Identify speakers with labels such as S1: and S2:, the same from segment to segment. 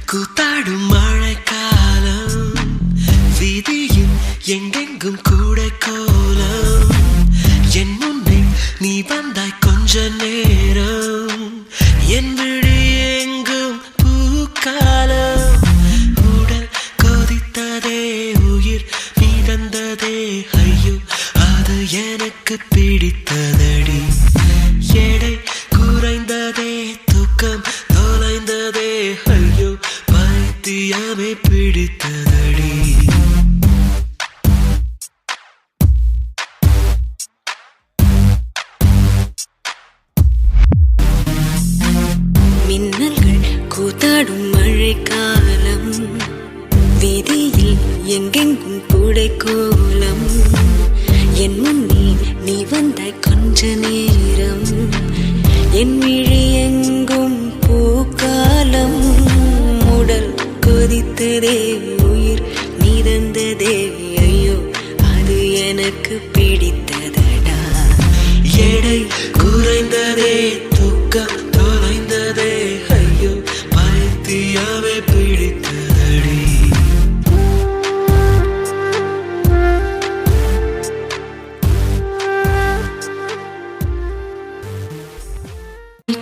S1: கூத்தாடும் மழைக்காலம் வீதியில் எங்கெங்கும் கூட கோலம் என் முன்னே நீ வந்தாய் கொஞ்ச நேரம் என் விழி எங்கும் பூக்காலம் உடல் கொதித்ததே உயிர் மிதந்ததே ஐயோ அது எனக்கு பிடித்ததடி எடை குறைந்ததே தூக்கம் தொலைந்ததே ஐயோ பைத்தியமே பிடித்ததடி
S2: மின்னல்கள் கூத்தாடும் மழைக்காலம் வீதியில் எங்கெங்கும் கூடை கோலம் என் முன்னே நீ வந்தாய் கொஞ்ச நேரம் என் விழி எங்கும் பூக்காலம் உடல் கொதித்ததே உயிர் மிதந்ததே ஐயோ அது எனக்கு பிடித்ததடா
S1: எடை குறைந்ததே தூக்கம் தொலைந்ததே ஐயோ பைத்தியமே பிடித்ததடி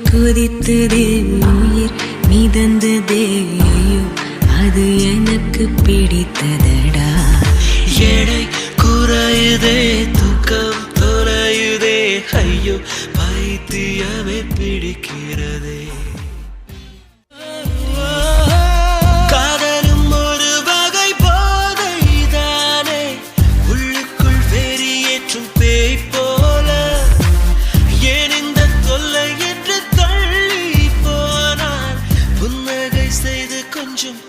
S2: கொதித்ததே உயிர் மிதந்ததே ஐயோ அது எனக்கு பிடித்ததடா
S1: எடை குறையுதே தூக்கம் தொலையுதே ஐயோ பைத்தியமே பிடிக்கிறதே காதலும் ஒரு வகை போதைதானே உள்ளுக்குள் வெறியேற்றும் பேய் போல ஏன் இந்த தொல்லை என்று தள்ளி போனால் புன்னகை செய்து கொஞ்சம்